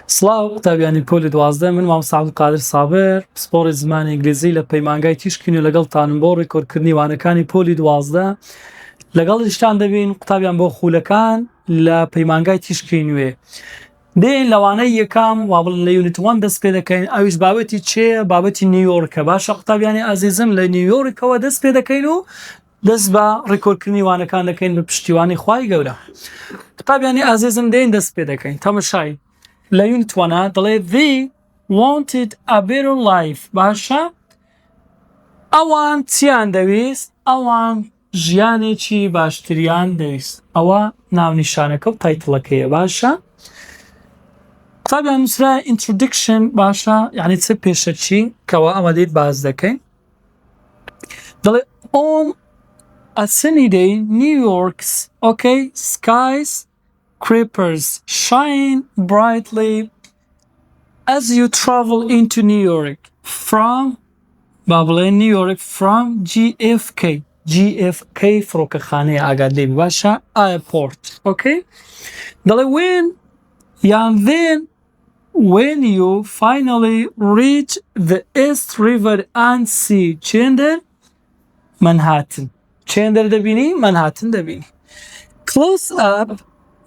سڵاو قوتابیانی پۆلی 12 من مامۆستا عەبدولقادر سابر پسپۆڕی زمانی ئینگلیزی لە پەیمانگای تیشکین و لەگەڵتانم بۆ ڕێکۆردکردنی وانەکانی پۆلی 12 لەگەڵیشتان دەبین قوتابیان بۆ خولەکان لە پەیمانگای تیشکی نوێ دێن لەوانەی یەکام وا بڵێن لە یونیت 1 دەست پێ دەکەین ئەویش بابەتی چێە بابەتی نیویۆرکە باشە قوتابیانی عەزیزم لە نیویۆرکەوە دەست پێ دەکەین و دەست بە ڕێکۆردکردنی وانەکان دەکەین بە پشتیوانی خوای گەورە قوتابیانی عەزیزم دێن دەست پێ دەکەین تەماشای لە یونیت 1 دەڵێ they wanted a better life باشە ئەوان چیان دەویست ئەوان ژیانێکی باشتریان دەویست ئەوە ناونیشانەکە و تایتڵەکەیە باشە قوتابیان نووسرا introduction باشە یعنی چ پێشەچی کەەوە ئەمە دێت باز دەکەین دەڵێ on a sunny day New York's skyscrapers shine brightly as you travel into New York from New York from GFK فڕۆکەخانەی ئاگاداری باشە airport دەڵێ when you finally reach the East River and see Manhattan دەبینی Manhattan دەبینی close up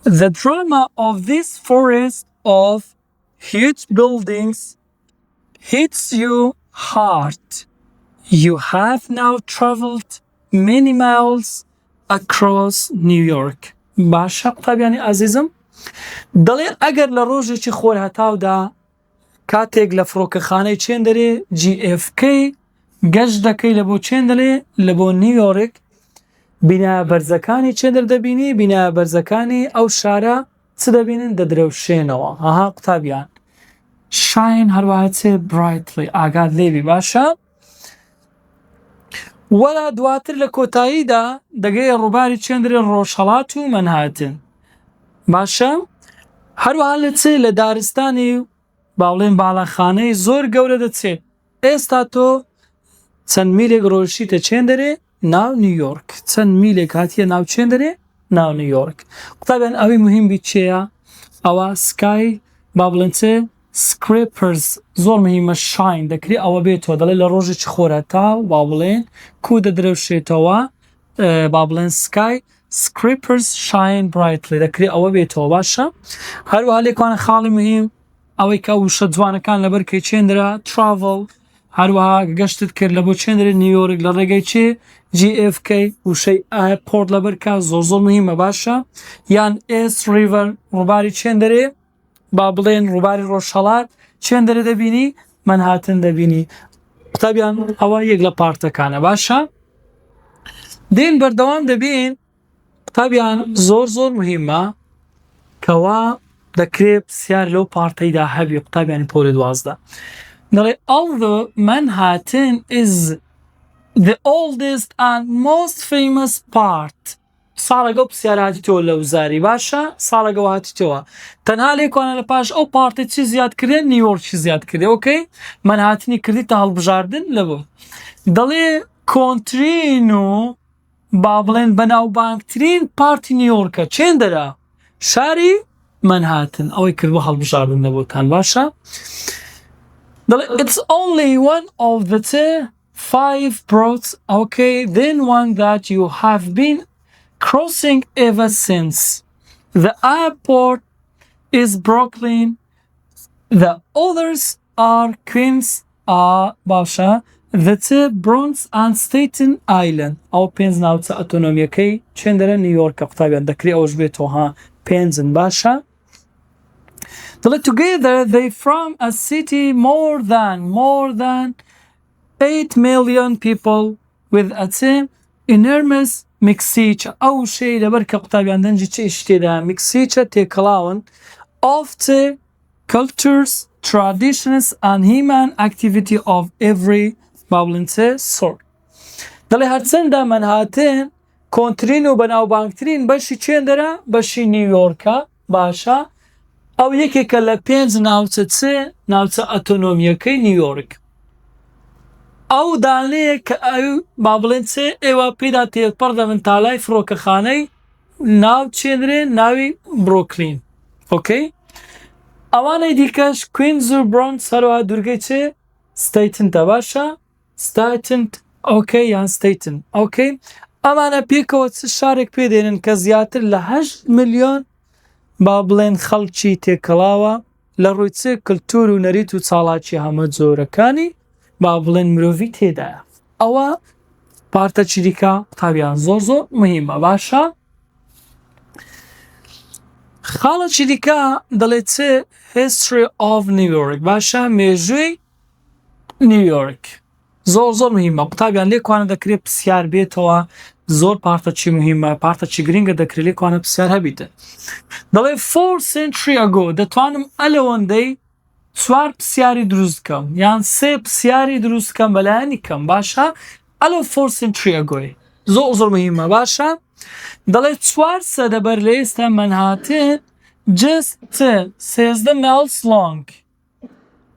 the drama of this forest of huge buildings hits you hard. You have now traveled many miles across New York. باشە قوتابیانی عەزیزم دەڵێ ئەگەر لە ڕۆژێکی خۆر هەتاودا کاتێک لە فڕۆکەخانەی چێن دەرێ GFK گەشت دەکەی لە بۆ چێن دەڵێ لە بۆ نیویۆرک بینایە بەرزەکانی چێندەر دەبینی بینایە بەرزەکانی ئەو شارە چ دەبینن دەدرەوشێنەوە ئاها قوتابیان شاین هەروەها چێ برایتلی ئاگاد لێبی باشە وەلا دواتر لە کۆتاییدا دەگەی ڕووباری چێندرێ ڕۆژهەڵات و مەنهاتن باشە هەروەها لە چێ لە دارستانی باڵێن باڵەخانەی زۆر گەورە دەچێت ئێستا تۆ چەند میلێک ڕۆژیتە چێندەرێ ناو نیویۆرک چەند میلێک هاتیە ناو چێندەرێ ناو نیویۆرک قوتابیان ئەوەی مهم بیت چێە ئەوە سکای با بڵێن چێ سکرێپرز زۆر مهمە شاین دەکرێت ئەوە بێتەوە دەڵێ لە ڕۆژێکی خۆرەتا با بڵێن کو دەدرەوشێتەوە با بڵێن سکای سکرێپرز شاین برایتلی دەکرێت ئەوە بێتەوە باشە هەروەها لێکوانە خاڵی مهم ئەوەی کە وشە جوانەکان لەبەر کەی چێندرا تراڤڵ هەروەها گەشتت کرد لە بۆ چێندرێ نیویۆرک لە ڕێگەی چێ GFK وشەی ئایرپۆرت لەبەرکە زۆر مهمە باشە یان ئێست ریڤەر ڕووباری چێندەرێ با بڵێن ڕووباری ڕۆژهەڵات چێندەرێ دەبینی مەنهاتن دەبینی قوتابیان ئەوە یەک لە پارتەکانە باشە دێن بەردەوام دەبین قوتابیان زۆر مهمە کەوا دەکرێت پرسیار لەو پارتەیدا هەبی قوتابیانی پۆلی 12 although Manhattan is the oldest and most famous part ساڵەگە و پرسیار هاتیتەوە لە وزاری باشە ساڵەگەوە هاتیتەوە تەنها لێکوانە لە پاش ئەو پارتی چی زیاد کردێ نیویۆرکی زیاد کردێ مەنهاتنی کردی تا هەڵبژاردن لەبوو دەڵێ کۆنترین و با بڵێن بەناوبانگترین پارتی نیویۆرکە چێندەرە شاری مەنهاتن ئەوەی کردوە هەڵبژاردن لەبووتان باشە it's only one of the 5 boroughs then one that you have been crossing ever since the airport is Brooklyn the others are Queens باشە the Bronx and Staten Island ئەو پێنج ناوچە ئەتۆنۆمیەکەی چێندەرە نیویۆرکە قوتابیان دەکرێت ئەوش بێتەوە پێنجن باشە together they form a city more than 8 million people with a enormous mixture ئەو شەی لەبەر کە قوتابیان دەنجی چه شتێدا mixture تێکەڵاون of the cultures traditions and human activity of every sort دەڵێ هەرچەندە مەنهاتن کۆنترین و بەناوبانگترین بەشی چێندەرە بەشی نیویۆرکە باشە ئەو یەکێکە لە 5 ناوچە ئەتۆنۆمیەکەی نیویۆرک ئەو دانەیە کە ئەو با بڵێن چێ ئێوە پێدا تێپەڕ دەبن تا لای فڕۆکەخانەی ناو چێنرێ ناوی برۆکلین ئەوانەی دیکەش کوینز و برۆنز هەروەها دوورگەی چێ ستەیتنتە باشە ستایتنت ئۆکەی یان ستەیتن ئۆکەی ئەمانە پێکەوە چ شارێک پێدێنن کە زیاتر لە 8 ملیۆن با بڵێن خەڵکی تێکەڵاوە لە ڕووی چ کلتور و نەریت و چاڵاکی هەمە جۆرەکانی با بڵێن مرۆڤی تێدایە ئەوە پارتە چریکە قوتابیان زۆر مهمە باشە خاڵێکی دیکە دەڵێت چ history of New York باشە مێژووی نیویۆرک زۆر مهمە قوتابیان لێکوانە دەکرێت پرسیار بێتەوە زۆر پارتەچی مهمە پارتەچی گرنگە دەکرێت لێکوانە پرسیار هەبیتە دەڵێ 4 century ago دەتوانم ئەلەوەندەی 4 پرسیاری دروست بکەم یان 3 پرسیاری دروست بکەم بەلایانی کەم باشە ئەلە 4 century ago زۆر مهمە باشە دەڵێ 4 سەدەبەر لە ئێستا مەنهاتن just 13 miles long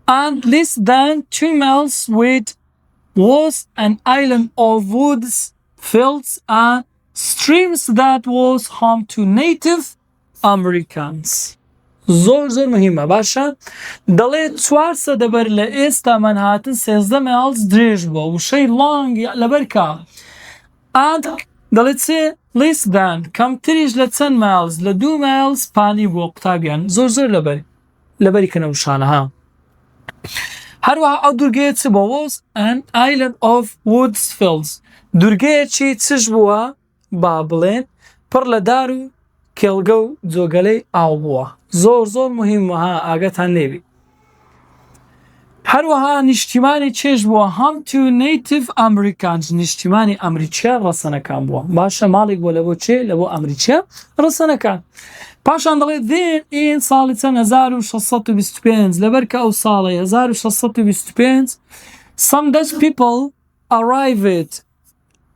and less than 2 miles width was an island of woods, fields and streams that was home to Native Americans. زۆر مهمە باشە دەڵێت 4 سەدەبەر لە ئێستا مەنهاتن 13 miles درێژ بووە وشەی لانگ لەبەرکە and دەڵێت چێ less than کەمتریش لە چەند miles لە 2 miles پانی بووە قوتابیان زۆر لەبەری کەنەوشانەها هەروەها ئەو دوورگەیە چ بووە was an island of woods fields دوورگەیەکی چش بووە با بڵێن پڕ لە دار و کێڵگە و جۆگەلەی ئاو بووە زۆر مهمەها ئاگەتان لێبی هەروەها نیشتیمانی چێژ بووە هەم to Native Americans نیشتیمانی ئەمریکا ڕەسەنەکان بووە باشە ماڵێک بۆ لە بۆ چێ لە بۆ ئەمریکا ڕەسەنەکان پاشان دەڵێت then ئین ساڵی چەند 1625 لەبەرکە ئەو ساڵی 1625 some Dutch people arrived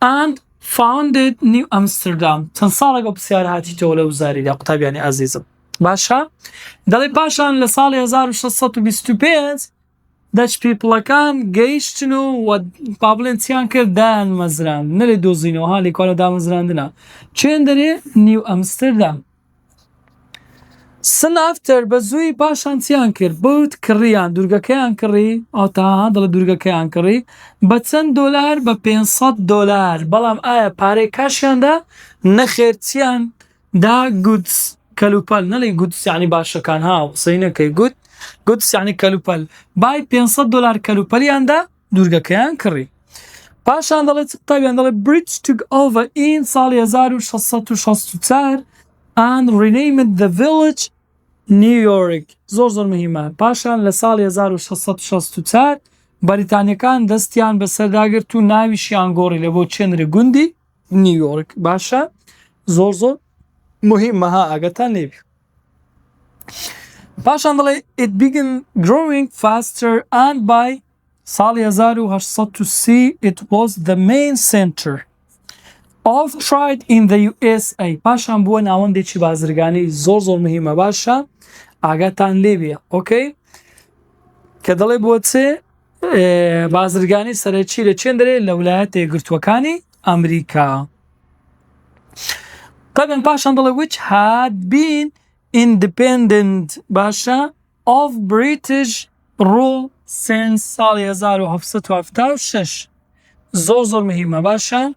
and founded New Amsterdam چەند ساڵێک ئەو پرسیارە هاتیتەوە لە وزاریدا قوتابیانی ئازیزم باشە دەڵێ پاشان لە ساڵی 1625 دەچ پیپڵەکان گەیشتن و با بڵێن چیان کرد دایان مەزراند نەلێ دۆزینەوە ها لێکۆڵە دامەزراندنە چێن دەرێ نیو ئەمستەردام سن ئافتەر بە زووی پاشان چیان کرد بوت کڕیان دوورگەکەیان کڕی ئەوتاها دڵە دوورگەکەیان کڕی بە چەند دۆلار بە 500 دۆلار بەڵام ئایا پارەی کاشیاندا نەخێر چیان دا گودس کەلوپەل نەڵێ گودس یعنی باشەکان ها قسەی نەکەی گودس یعنی کەلوپەل بای 500 دۆلار کەلوپەلیاندا دوورگەکەیان کڕی پاشان دەڵێت قوتابیان دەڵێ British took over in ساڵی 1664 and renamed the village New York زۆر مهمە پاشان لە ساڵی 1664 بەریتانیەکان دەستیان بەسەرداگرت و ناویشیان گۆڕی لە بۆ چێنرە گوندی نیویۆرک باشە زۆر مهمەها ئاگەتان لێبی پاشان دەڵێ it began growing faster and by ساڵی 1830 it was the main center of trade in the USA پاشان بووە ناوەندێکی بازرگانی زۆر مهمە باشە ئاگاتان لێبیە ئۆکەی کە دەڵێ بۆ چێ بازرگانی سەرەکی لە چێن دەرێ لە ویلایەتە یەکگرتووەکانی ئەمریکا طبعا پاشان دەڵێ which had been independent باشە of British rule since ساڵی 1776 زۆر مهمە باشە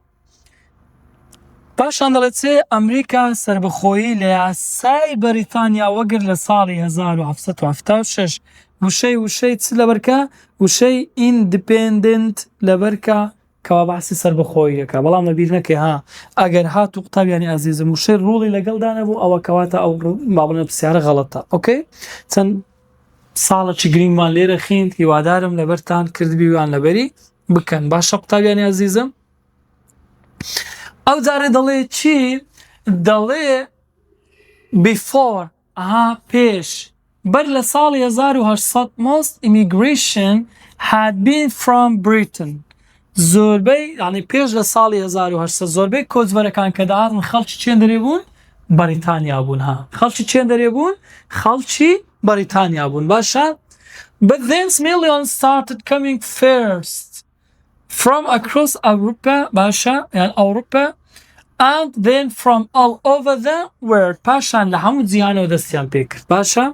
پاشان دەڵێت چێ ئەمریکا سربەخۆیی لە یاسای بەریتانیا وەگر لە ساڵی 1776 وشەی چ لەبەرکە وشەی ئیندپێندنت لەبەرکە کەوا باسی سربەخۆیی دەکا بەڵام لەبیر نەکەی ها ئەگەر هات و قوتابیانی ئازیزم وشەی ڕوڵی لەگەڵدانە بوو ئەوە کەواتە ئەو مابنە پرسیارە غەڵەتە ئۆکەی چەند ساڵێکی گرنگمان لێرە خیند هیوادارم لەبەرتان کردبیوان لەبەری بکەن باشە قوتابیانی ئازیزم ئەو جارێ دەڵێ چی دەڵێ before پێش بەر لە ساڵی 1800 most immigration had been from Britain زۆربەی ینی پێش لە ساڵی 1800 زۆربەی کۆچبەرەکان کە داهاتن خەڵکی چێن دەرێ بوون بەریتانیا بوون ها خەڵکی چێن دەرێ بوون خەڵکی بەریتانیا بوون باشە but then millions started coming first from across Europa باشە یان ئەوروپا and then from all over the world پاشان لە هەموو جیهانەوە دەستیان پێ کرد باشە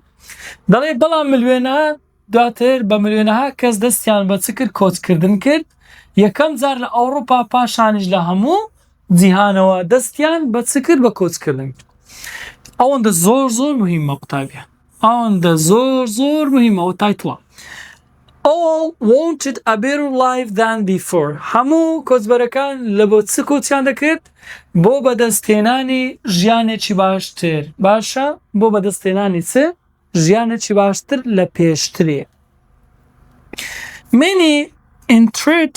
دەڵێ بەڵام ملیۆنەها دواتر بە ملیۆنەها کەس دەستیان بە چ کرد کۆچکردن کرد یەکەم جار لە ئەوڕۆپا پاشانیش لە هەموو جیهانەوە دەستیان بە چ کرد بە کۆچکردن. ئەوەندە زۆر مهمە قوتابیان، ئەوەندە زۆر مهمە و تایتڵە. All wanted a better life than before. هەموو کۆچبەرەکان لە بۆ چ کۆچیان دەکرد؟ بۆ بەدەستهێنانی ژیانێکی باشتر. باشە؟ بۆ بەدەستهێنانی چ؟ ژیانێکی باشتر لە پێشترێ. Many entered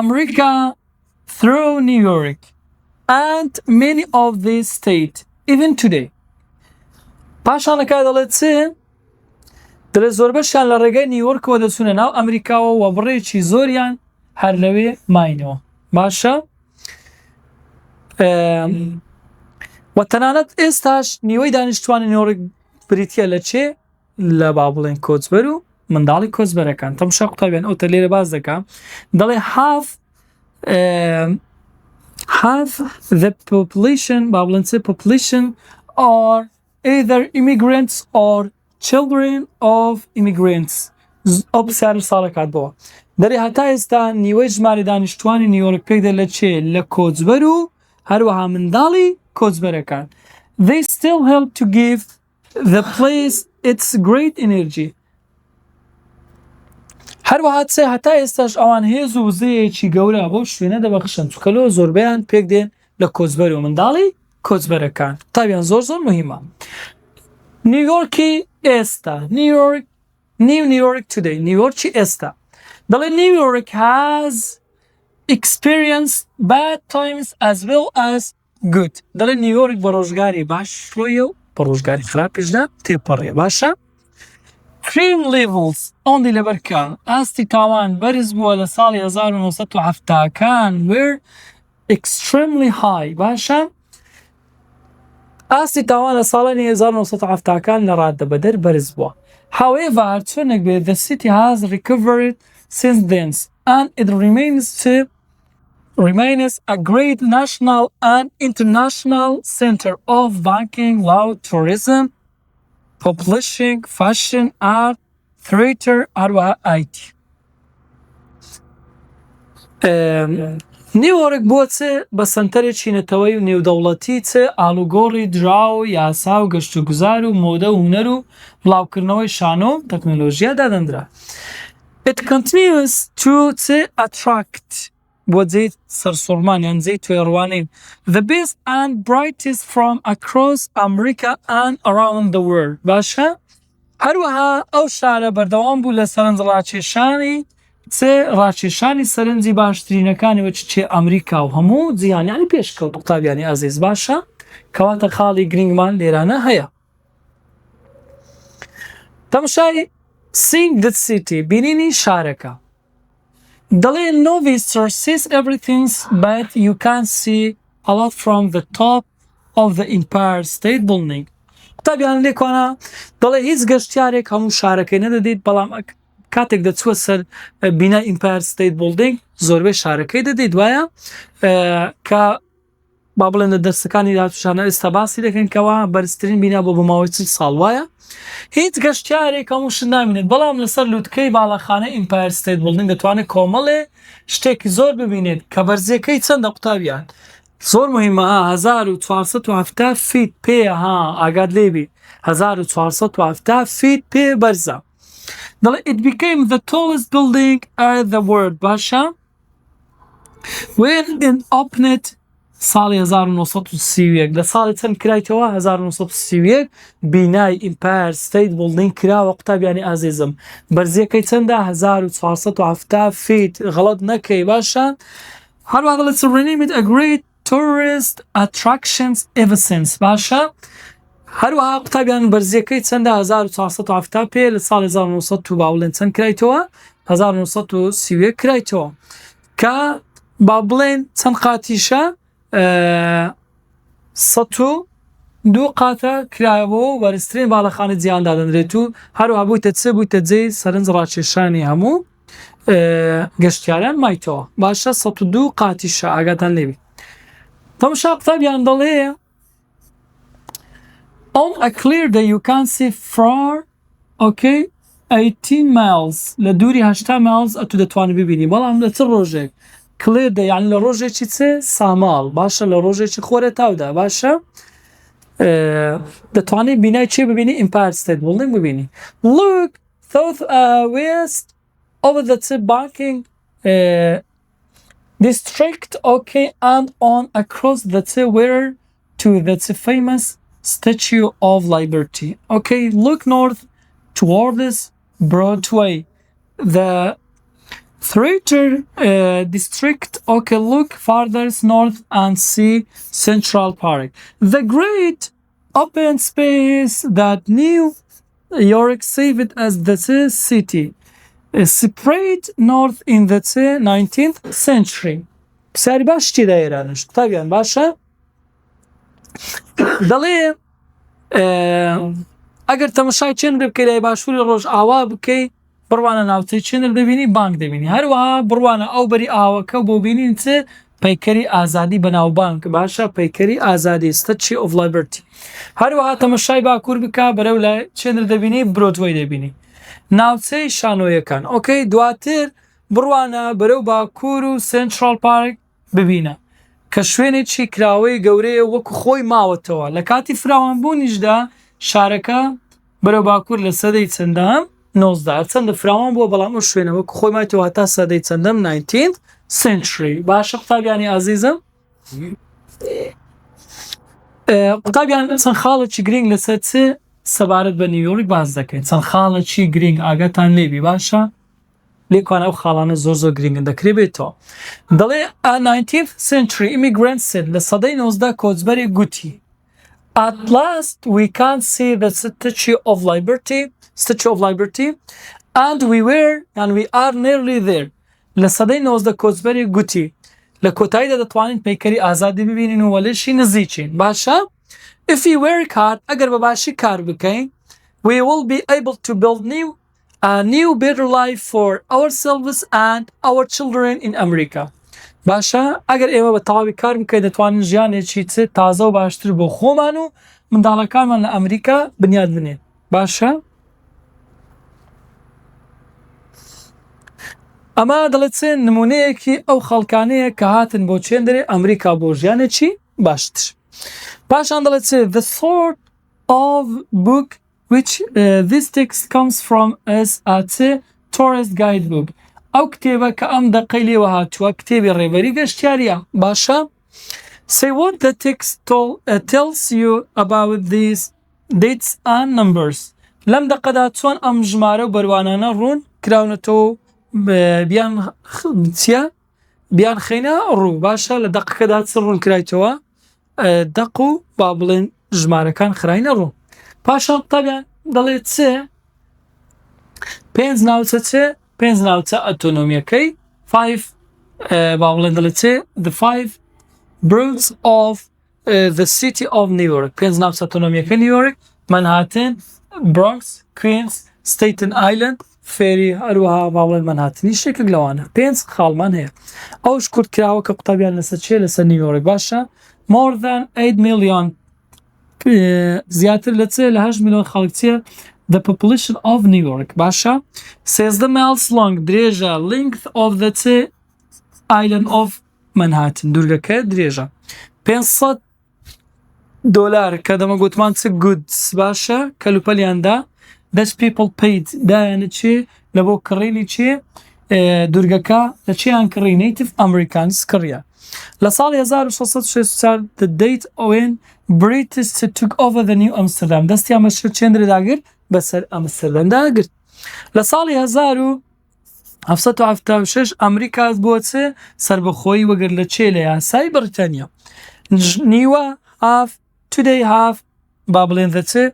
America through New York and many of these states even today. پاشانەکە دەڵێت چ؟ دەڵێت زۆربەشیان لە ڕێگەی نیویۆرکەوە دەچونە ناو ئەمریکاوە و بڕێکی زۆریان هەر لەوێ ماینەوە. باشە؟ و تەنانەت ئێستاش نیوەی دانیشتوانی نیویۆرک بریتیە لە چێ؟ لە با بڵێن کۆچبەر و منداڵی کۆچبەرەکان. تەماشا قوتابیان ئەوتە لێرە باز دەکەم. دەڵێ half the population با بڵێن چ population are either immigrants or children of immigrants. ئەو پرسیارە ساڵەکات بەوە. دەڵێ هەتا ئێستا نیوەی ژمارە دانیشتوانی نیویۆرک پێک دێت لە چێ؟ لە کۆچبەر و هەروەها منداڵی کۆچبەرەکان. They still help to give the place its great energy. هەروەها چێ هەتا ئێستاش ئەوان هێز و وزەیەکی گەورە بۆ شوێنە دەبەخشن چونکە زۆربەیان پێک دێن لە کۆچبەر و منداڵی کۆچبەرەکان. تابیان زۆر مهمە. نیویۆرکی ئێستا New York today. نیویۆرکی ئێستا. دەڵێ New York has experienced bad times as well as good. دەڵێ نیویۆرک بە ڕۆژگاری باش ڕۆیە و بە ڕۆژگاری خراپیشدا تێپەڕێ. باشە؟ Crime levels ئەوەندەی لەبەرکە ئاستی تاوان بەرز بووە لە ساڵی 1970کان were extremely high. باشە؟ ئاستی تاوان لە ساڵانی 1970کان لە ڕادەبەدەر بەرز بووە. However, هەرچۆنێک بێت the city has recovered since then and it remains a great national and international center of banking, law, tourism, publishing, fashion, art, theater, and IT. نیویۆرک بووە چ بە سەنتەرێکی نەتەوەی و نێودەوڵەتی چ ئاڵوگۆڕی درا و یاسا و گەشت و گوزار و مۆدە و هونەر و بڵاوکردنەوەی شانۆ و تەکنۆلۆژیا دادەنرا. It continues to attract بۆ جێی سەرسوڕمان یان جێی توێڕوانین the best and brightest from across America and around the world. باشە؟ هەروەها ئەو شارە بەردەوام بوو لە سەرنج ڕاکێشانی سەرنجی باشترینەکانیوە چێ ئەمریکا و هەموو جیهانیانی پێشکەوت. قوتابیانی ئازیز. باشە؟ کەواتە خاڵی گرنگمان لێرانە هەیە. تەماشای Seeing the city بینینی شارەکە. دەڵێ no visitor sees everything but you can see a lot from the top of the Empire State Building. قوتابیان لێکۆنا دەڵێ هیچ گەشتیارێک هەموو شارەکەی نەدەدیت بەڵام کاتێک دەچووە سەر بینای ئیمپایر ستیت بڵدینگ زۆربەی شارەکەی دەدەیت وایە کە با بڵێن لە دەرسەکانی داهاتووشانە ئێستا باسی دەکەن کەەوە بەرزترین بینا بۆ بماوەی 30 ساڵ وایە هیچ گەشتیارێک هەمووشت نامێنێت بەڵام لەسەر لووتکەی باڵەخانە ئیمپایر ستیت بڵدینگ دەتوانێت کۆمەڵێ شتێکی زۆر ببینێت کە بەرزەکەی چەندە قوتابیان زۆر مهمە 1470 فیت پێ ئاگاد لێبی 1470 فیت پێ بەرزە. It became the tallest building in the world. باشا when it opened ساڵی 1931 لە ساڵی چەند کرایتەوە 1931 بینای ئیمپایر ستیت بڵدینگ کراوە قوتابیانی ئازیزم بەرزیەکەی چەندە 1470 فیت غەڵەت نەکەی باشە هەروەها دەڵێت renamed a great tourist attractions ever since باشە هەروەها قوتابیان بەرزیەکەی چەندە 1470 پێ لە ساڵی 1900 باوڵێن چەند کرایتەوە 1930 کرایتەوە کە با بڵێن چەند قاتیشە 102 قاتە کرایەوە و بەرزترین باڵەخانە جیهاندا دەنرێت و هەروەها بوویتە جێی سەرنج ڕاکێشانی هەموو گەشتیاران مایتەوە باشە 102 قاتیشە ئاگاتان لێبی تەماشا قوتابیان دەڵێ On a clear day you can see far 18 miles لە دووری 8 miles ئەتو دەتوانێت ببینی بەڵام لە چ ڕۆژێک clear day یعنی لە ڕۆژێکی چ ساماڵ باشە لە ڕۆژێکی خۆرە تاودا باشە دەتوانێت بینای چێ ببینی Empire State Building ببینی look south west over the banking district and on across the where to the famous Statue of Liberty look north towards Broadway the theater district look farther north and see Central Park the great open space that New York saved as the city spread north in the 19th century ساری باش چی دەیێرانش قوتابیان باشە دەڵێ ئەگەر تەمەشای چێنر بکەی لای باشووری ڕۆژ ئاوا بکەی بڕوانە ناوچەی چێنر دەبینی بانک دەبینی هەروەها بڕوانە ئەو بەری ئاوەکە بۆ بینین چ پەیکەری ئازادی بەناو بانک باشە پەیکەری ئازادی Statue of Liberty هەروەها تەمەشای باکوور بکە بەرەو لای چێنر دەبینی برۆدوەی دەبینی ناوچەی شانۆیەکان دواتر بڕوانە بەرەو باکوور و Central Park ببینە کە شوێنێکی کراوەی گەورەیە وەکو خۆی ماوەتەوە لە کاتی فراوانبوونیشدا شارەکە بەرەو باکوور لە سەدەی چەندەم 19 چەندە فراوان بووە بەڵام ئەو شوێنە وەکو خۆی مایەوە تا سەدەی چەندەم 19th century باشە قوتابیانی ئازیزم قوتابیان چەند خاڵێکی گرنگ لەسەر چ سەبارەت بە نیویۆرک باز دەکەین چەند خاڵێکی گرنگ ئاگاتان لێبی باشە لێکوانە ئەو خاڵانە زۆر گرنگن دەکرێت بێتەوە دەڵێ 19th century immigrants لە سەدەی 19 کۆچبەرێک گوتی at last we can see the Statue of Liberty and we are nearly there لە سەدەی 19 کۆچبەرێک گوتی لە کۆتاییدا دەتوانین پەیکەری ئازادی ببینین و وەلێشی نزیکین باشە if we work hard ئەگەر بە باشی کار بکەین we will be able to build a new better life for ourselves and our children in America باشە ئەگەر ئێمە بە تەواوی کار بکەین دەتوانین ژیانێکی چ تازە و باشتر بۆ خۆمان و منداڵەکانمان لە ئەمریکا بنیاد بنێن باشە ئەمە دەڵێت چێن نمونەیەکی ئەو خەڵکانەیە کە هاتن بۆ چێندرێ ئەمریکا بۆ ژیانێکی باشتر پاشان دەڵێت چێ the sort of book which this text comes from is a tourist guidebook ئەو کتێبە کە ئەم دەقەی لێوە هاتووە کتێبی ڕێبەری گەشتیاریە باشە say what the text tells you about these dates and numbers لەم دەقەدا چۆن ئەم ژمارە و بەروانانە ڕوون کراونەتەوە بیان خەینە ڕوو باشە لە دەقەکەدا چ ڕوون کرایتەوە دەق و با بڵێن ژمارەکان خراینە ڕوو پاشان قوتابیان دەڵێت چێ پێنج ناوچە ئەتۆنۆمیەکەی با بڵێن دەڵێت چێ the 5 boroughs of the city of New York پێنج ناوچە ئەتۆنۆمیەکەی نیویۆرک مەنهاتن Bronx Queens Staten Island فێری هەروەها با بڵێن مەنهاتنی شێکێک لەوانە پێنج خاڵمان هەیە ئەوش کورت کراوە کە قوتابیان لەسەر چێ لەسەر نیویۆرک باشە more than 8 million زیاتر لە چێ لە 8 میلیۆن خەڵک the population of New York باشە 16 miles long درێژە length of the island of Manhattan دوورگەکە درێژە $500 کە دەمە گوتمان چ goods باشە کەلوپەلیاندا Dutch people paid دایانە چێ لە بۆ کڕینی چێ دوورگەکە لە چیان کڕی native Americans کڕیە لە ساڵی 1664 the date when British took over the New Amsterdam دەستیان بەشر چێندرەداگرت بەسەر ئەمستەردەمداگرت لە ساڵی 1776 ئەمریکا بووە چێ سەربەخۆیی وەگەر لە چێ لە یاسای بریتانیا نیوە today have با بڵێن چێ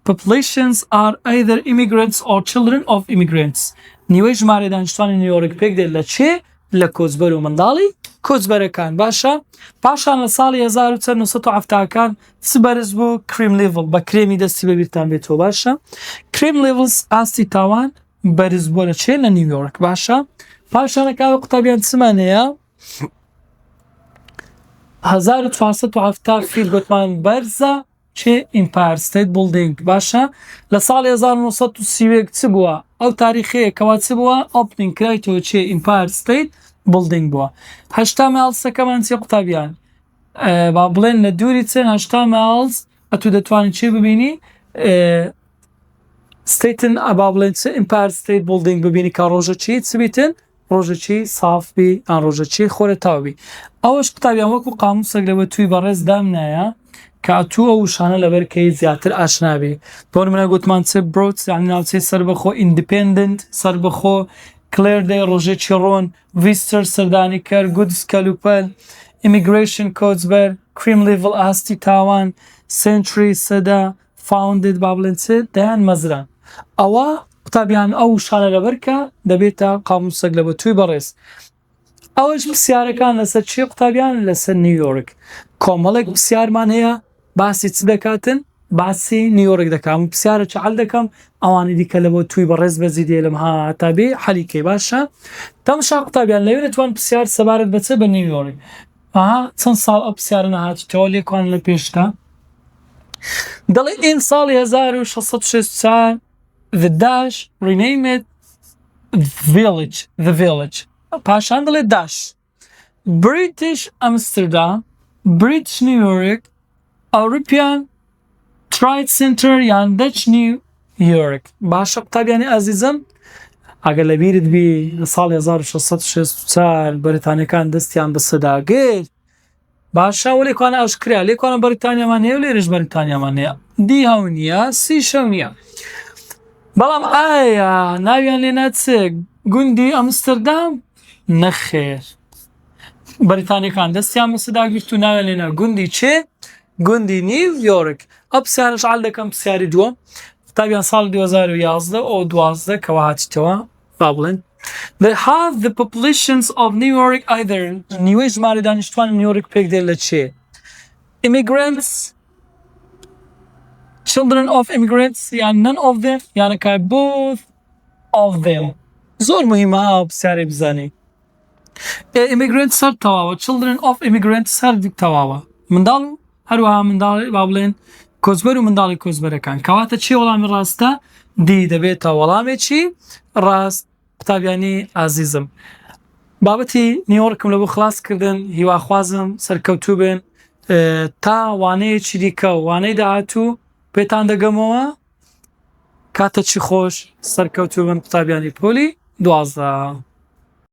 populations are either immigrants or children of immigrants نیوەی ژمارە دانیشتوانی نیویۆرک پێک دێت لە چێ لە کۆچبەر و منداڵی کۆچبەرەکان باشە پاشان لە ساڵی 1970کان چ بەرز بوو کریم لیڤڵ بە کرێمی دەستی بەبیرتان بێتەوە باشە کریم لیڤڵز ئاستی تاوان بەرز بووە لە چێ لە نیویۆرک باشە پاشانەکاوە قوتابیان چمان هەیە 1470 فیل گوتمان بەرزە چێ ئیمپایر ستیت بڵدینگ باشە لە ساڵی 1930 چ بووە ئەو تاریخەیە کەوا چ بووە ئۆپنینگ کرایتەوە چێ ئیمپایر ستیت بڵدینگ بووە 8 مایلسەکەمان چێ قوتابیان با بڵێن لە دووری چێن 8 مایلز ئەتو دەتوانین چێ ببینی ستیتن ئەبا بڵێن چ ئیمپایر ستیت بڵدینگ ببینی کە ڕۆژە چی چ بیتن ڕۆژەکی سافبی ئان ڕۆژەکی خۆرە تاوبی ئەوەش قوتابیان وەکو قاموسێک لەوە توی بەڕێز دامنایە کاتووە وشانە لەبەرکەی زیاتر ئاشنابی بۆ نمونە گوتمان چ برۆت یانی ناوچەی سەربەخۆ ئیندیپێندنت سەربەخۆ کلێر دەی ڕۆژێکی ڕۆن ڤیستەر سەردانی کرد گودس کەلوپەل ئیمیگرێشن کۆچبەر کریم لیڤڵ ئاستی تاوان سنچری سەدا فاوندد با بڵێن چ دەیان مەزران ئەوە قوتابیان ئەو وشانە لەبەرکە دەبێتە قاموسێک لەبە توی بەڕێز ئەوەش پرسیارەکان لەسەر چی قوتابیان لەسەر نیویۆرک کۆمەڵێک پرسیارمان هەیە باسی چ دەکاتن باسی نیویۆرک دەکەم پرسیارە چەعەل دەکەم ئەوانی دیکە لەبە توی بەڕێز بەزی دێ لەم هاتابێ حەلیکەی باشە تەماشا قوتابیان لەوێ دەتوان پرسیار سەبارەت بە چ بە نیویۆرک چەند ساڵ ئەو پرسیارە نەهاتیتەوە لێکوان لە پێشتا دەڵێ ئین ساڵی 1664 the dash renamed the village پاشان دەڵێ dash British Amsterdam British New York European Trade Center یان Dutch New York باشە قوتابیانی ئازیزم ئەگەر لەبیرت بی لە ساڵی 1664 بەریتانیەکان دەستیان بە سەداگرت باشە و لێکوانە ئاشکرا لێکوانە بەریتانیامان هەیە و لێرەش بەریتانیامان هەیە دی هەو نییە سی شەو نییە بەڵام ئایا ناویان لێ ناچێک گوندی ئەمستەردام نەخێر بەریتانیەکان دەستیان بە سەداگرت و ناویان لێنا گوندی چێ گوندی نیویۆرک ئەو پرسیارەش عەل دەکەم پرسیاری دووەم قوتابیان ساڵی 2011 ئەو 12 کەوا هاتیتەوە با بڵێن They have the populations of New York either نیوەی ژمارە دانیشتوانی نیویۆرک پێک دێت لە چێ immigrants children of immigrants یان none of them یانەکە both of them زۆر مهمە ئەو پرسیارەی بزانێ immigrants هەر تەواوە children of immigrants هەر تەواوە منداڵ و هەروەها منداڵی با بڵێن کۆچبەر و منداڵی کۆچبەرەکان کەواتە چی وەڵامی ڕاستە دی دەبێتە وەڵامێکی ڕاست قوتابیانی ئازیزم بابەتی نیویۆرکم لە بۆ خلاصکردن هیواخوازم سەرکەوتوو بێن تا وانەیەکی دیکە و وانەی داهاتوو پێتان دەگەمەوە کاتە چی خۆش سەرکەوتوو بن قوتابیانی پۆلی 12